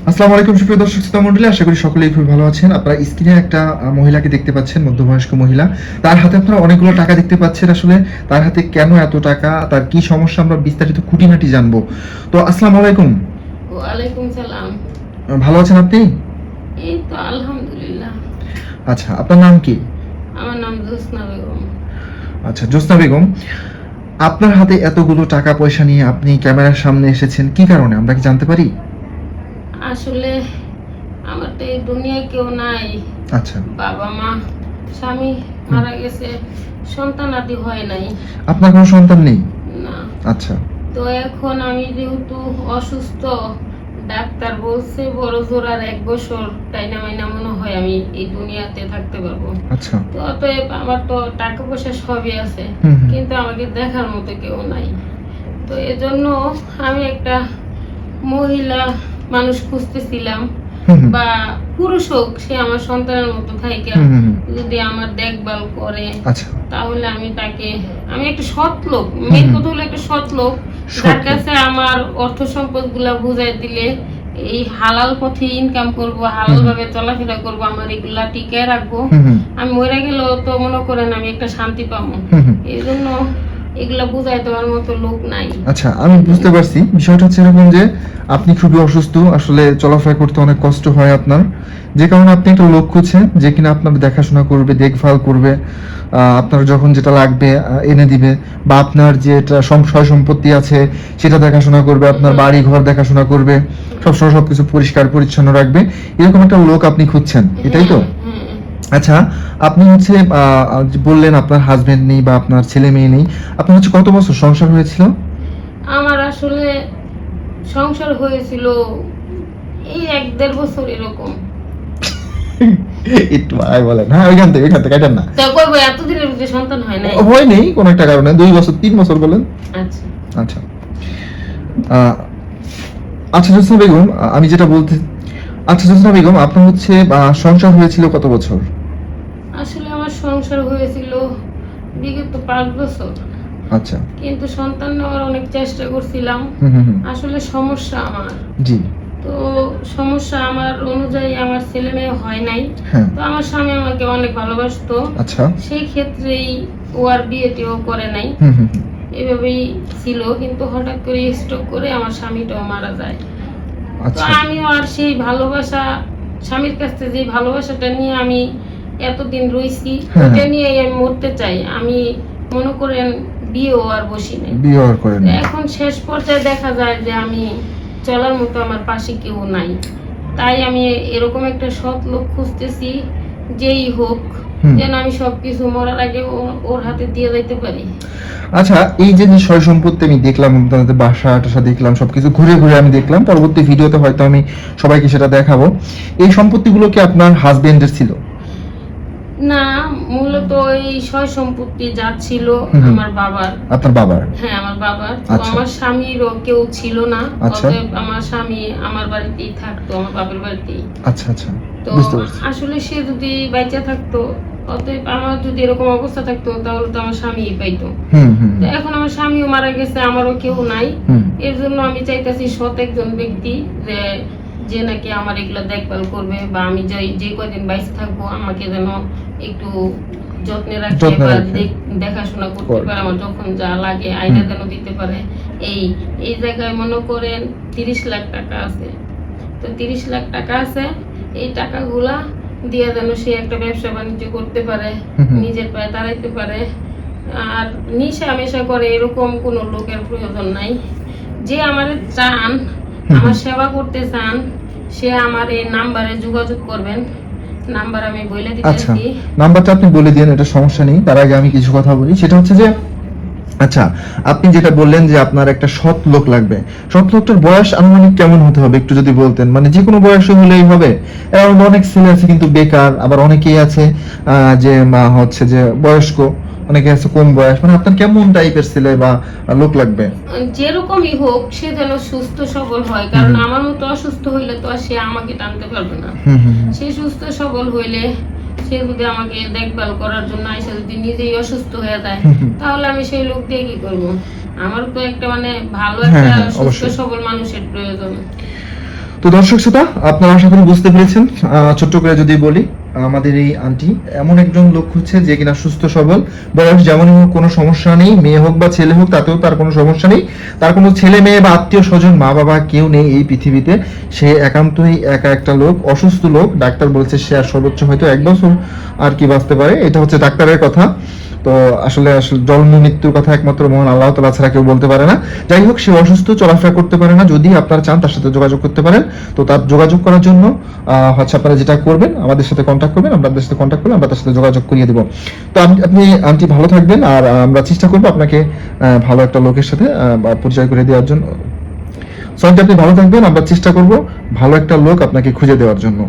আসসালামু আলাইকুম সুপ্রিয় দর্শক শ্রোতা মণ্ডলী, আশা করি সকলেই খুব ভালো আছেন। আপনারা স্ক্রিনে একটা মহিলাকে দেখতে পাচ্ছেন, মধ্যবয়স্ক মহিলা। তার হাতে আপনারা অনেকগুলো টাকা দেখতে পাচ্ছেন। আসলে তার হাতে কেন এত টাকা, তার কি সমস্যা, আমরা বিস্তারিত খুঁটিনাটি জানবো। তো আসসালামু আলাইকুম। ওয়ালাইকুম সালাম। ভালো আছেন আপনি? এই তো আলহামদুলিল্লাহ। আচ্ছা, আপনার নাম কি? আমার নাম জোসনা বেগম। আচ্ছা, জোসনা বেগম, আপনার হাতে এতগুলো টাকা পয়সা নিয়ে আপনি ক্যামেরার সামনে এসেছেন কি কারণে, আমরা কি জানতে পারি? আসলে আমার তো এই দুনিয়ায় কেউ নাই। আচ্ছা, বাবা মা, স্বামী মারা গেছে, সন্তান আদি হয় নাই। আপনার কোনো সন্তান নেই? না। আচ্ছা। তো এখন আমি যেহেতু অসুস্থ, ডাক্তার বলছে বড় জোর আর 1 বছর টাইনা মাইনা মনে হয় আমি এই দুনিয়াতে থাকতে পারবো। আচ্ছা। তো অতএব আমার তো টাকা পয়সা সবই আছে, হুম হুম। কিন্তু আমাকে দেখার মতো কেউ নাই। তো এজন্য আমি একটা মহিলা মানুষ খুঁজতেছিলাম, হুম হুম। বা পুরুষ হোক, সে আমার সন্তানের মতো থাকে, হুম হুম হুম। যদি আমার দেখভাল করে, আচ্ছা। তাহলে আমি একটা সৎ লোক, মেন কথা হলো একটা সৎ লোক, যার কাছে আমার অর্থ সম্পদ গুলা বুঝাই দিলে এই হালাল পথে ইনকাম করব, হালাল ভাবে চলাফেরা করব, আমার এগুলা টিকায় রাখবো। হুম হুম। আমি মরে গেলেও তো মনে করেন আমি একটা শান্তি পাবো। হুম হুম। এই জন্য এগুলা বুঝাই দেওয়ার মতো লোক নাই। আচ্ছা, আমি বুঝতে পারছি। বিষয়টা হচ্ছে এরকম যে আপনি খুবই অসুস্থ, আসলে চলাফেরা করতে অনেক কষ্ট হয় আপনার, যে কারণে আপনি একটা লোক খুঁজছেন যে কিনা আপনার দেখাশোনা করবে, দেখভাল করবে, আপনার যখন যেটা লাগবে এনে দিবে, বা আপনার যেটা সয় সম্পত্তি আছে সেটা দেখাশোনা করবে, আপনার বাড়ি ঘর দেখাশোনা করবে, সবসময় সবকিছু পরিষ্কার পরিচ্ছন্ন রাখবে, এরকম একটা লোক আপনি খুঁজছেন, এটাই তো? আচ্ছা, আপনি হচ্ছে বললেন আপনার হাজবেন্ড নেই বা আপনার ছেলে মেয়ে নেই। আপনার হচ্ছে কত বছর সংসার হয়েছিল? আমার আসলে সংসার হয়েছিল এই 1-1.5 বছর এরকম। একটু আয় বলেন। হ্যাঁ, ওইখান থেকে কাটেন না। তা কইবো এতদিনের ভিতরে সন্তান হয় নাই? হয় নেই কোনো একটা কারণে 2 বছর 3 বছর বলেন। আচ্ছা। আচ্ছা। আচ্ছা জোসনা বেগম, আমি যেটা বলতে, আচ্ছা জোসনা বেগম, আপনার হচ্ছে সংসার হয়েছিল কত বছর? আসলে আমার সংসার হয়েছিল বিগত 5 বছর। আচ্ছা। কিন্তু সন্তান নেওয়ার অনেক চেষ্টা করছিলাম। হুম হুম হুম। আসলে সমস্যা আমার, জি। তো সমস্যা আমার অনুযায়ী আমার ছেলে মেয়ে হয় নাই। হ্যাঁ। তো আমার স্বামী আমাকে অনেক ভালোবাসতো, আচ্ছা। সেই ক্ষেত্রেই ও আর বিয়েটিও করে নাই। হুম হুম হুম। এভাবেই ছিল, কিন্তু হঠাৎ করে স্ট্রোক করে আমার স্বামীটাও মারা যায়। তো আচ্ছা। আমিও আর সেই ভালোবাসা, স্বামীর কাছ থেকে যে ভালোবাসাটা নিয়ে আমি এতদিন রইছি, হ্যাঁ, ওটা হ্যাঁ। নিয়ে আমি মরতে চাই। আমি মনে করেন বিয়েও আর বসি নাই। বিয়ে আর করেন তো না। এখন শেষ পর্যায়ে দেখা যায় যে আমি চলার মতো আমার পাশে কেউ নাই। তাই আমি এরকম একটা সৎ লোক খুঁজতেছি, যেই হোক, হুম। যেন আমি সবকিছু মরার আগে ওর হাতে দিয়ে যাইতে পারি। আচ্ছা, এই যে যে সয় সম্পত্তি আমি দেখলাম, আপনাদের বাসা টাসা দেখলাম, সবকিছু ঘুরে ঘুরে আমি দেখলাম, পরবর্তী ভিডিওতে হয়তো আমি সবাইকে সেটা দেখাবো। এই সম্পত্তিগুলো কি আপনার হাজবেন্ডের ছিল? না, মূলত এই সয় সম্পত্তি যা ছিল হুম হুম। আমার বাবার। আপনার বাবার? হ্যাঁ, আমার বাবার। তো আচ্ছা। আমার স্বামীরও কেউ ছিল না। আচ্ছা। অতএব আমার স্বামী আমার বাড়িতেই থাকতো, আমার বাবার বাড়িতেই। আচ্ছা আচ্ছা, তো বুঝতে পারছি। আসলে সে যদি বাইচা থাকতো, অতএব আমার যদি এরকম অবস্থা থাকতো, তাহলে তো আমার স্বামী পাইতো। হুম হুম তো এখন আমার স্বামীও মারা গেছে, আমারও কেউ নাই। হুম। এর জন্য আমি চাইতেছি সৎ একজন ব্যক্তি, যে যে নাকি আমার এগুলো দেখভাল করবে, বা আমি যে কয়দিন বাইচে থাকবো আমাকে যেন একটু যত্নে রাখে, যত্নে বা রাখে। দেখাশোনা করতে করে। পারে, আমার যখন যা লাগে আইনা যেন দিতে পারে। এই এই জায়গায় মনে করেন 30 লাখ টাকা আছে। তো 30 লাখ টাকা আছে, এই টাকাগুলা দিয়ে যেন সে একটা ব্যবসা বাণিজ্য করতে পারে, হুম হুম। নিজের পায়ে দাঁড়াইতে পারে। আর নিশা মেশা করে এরকম কোনো লোকের প্রয়োজন নাই। যে আমার চান, আমার সেবা করতে চান, সে আমার এই নাম্বারে যোগাযোগ করবেন। নাম্বার আমি বলে আচ্ছা, দিতেছি। নাম্বারটা আপনি বলে দিন, এটা সমস্যা নেই। তার আগে আমি কিছু কথা বলি, সেটা হচ্ছে যে, আচ্ছা, আপনি যেটা বললেন যে আপনার একটা সৎ লোক লাগবে, সৎ লোকটার বয়স আনুমানিক কেমন হতে হবে একটু যদি বলতেন, মানে যে কোনো বয়সে হলেই হবে? এমন অনেক ছেলে আছে কিন্তু বেকার, আবার অনেকেই আছে যে হচ্ছে যে বয়স্ক, অনেকে আছে কম বয়স, মানে আপনার কেমন টাইপের ছেলে বা লোক লাগবে? যেরকমই হোক, সে যেন সুস্থ সবল হয়, কারণ আমার মতো অসুস্থ হইলে তো আর সে আমাকে টানতে পারবে না। হুম হুম হুম। সে সুস্থ সবল হইলে, সে যদি আমাকে দেখভাল করার জন্য আইসা যদি নিজেই অসুস্থ হয়ে যায়, তাহলে আমি সেই লোক দিয়ে কি করবো? আমার তো একটা মানে ভালো হ্যাঁ, একটা হ্যাঁ, সুস্থ অবশ্যই। সবল মানুষের প্রয়োজন। তো দর্শক শ্রোতা, আপনারা আশা করি বুঝতে পেরেছেন। ছোট্ট করে যদি বলি, আমাদের এই আন্টি এমন একজন লোক হচ্ছে যে কিনা সুস্থ সবল, বয়স যেমনই হোক কোনো সমস্যা নেই, মেয়ে হোক বা ছেলে হোক তাতেও তার কোনো সমস্যা নেই, তার কোনো ছেলে মেয়ে বা আত্মীয় স্বজন মা বাবা কেউ নেই এই পৃথিবীতে। সে একান্তই একা একটা লোক, অসুস্থ লোক। ডাক্তার বলছে সে আর সর্বোচ্চ হয়তো 1 বছর আর কি বাঁচতে পারে, এটা হচ্ছে ডাক্তারের কথা। তো আসলে জন্ম মৃত্যুর কথা একমাত্র মহান আল্লাহ তাআলা ছাড়া কেউ বলতে পারে না। যাই হোক, সে অসুস্থ, চলাফেরা করতে পারে না। যদি আপনারা চান তার সাথে যোগাযোগ করতে পারেন। তো তার যোগাযোগ করার জন্য হচ্ছে আপনারা যেটা করবেন, আমাদের সাথে কন্ট্যাক্ট করবেন। আপনাদের সাথে কন্ট্যাক্ট করলে আমরা তার সাথে যোগাযোগ করিয়ে দেবো। তো আপনি আন্টি ভালো থাকবেন, আর আমরা চেষ্টা করবো আপনাকে ভালো একটা লোকের সাথে পরিচয় করে দেওয়ার জন্য। সো আন্টি আপনি ভালো থাকবেন, আমরা চেষ্টা করবো ভালো একটা লোক আপনাকে খুঁজে দেওয়ার জন্য।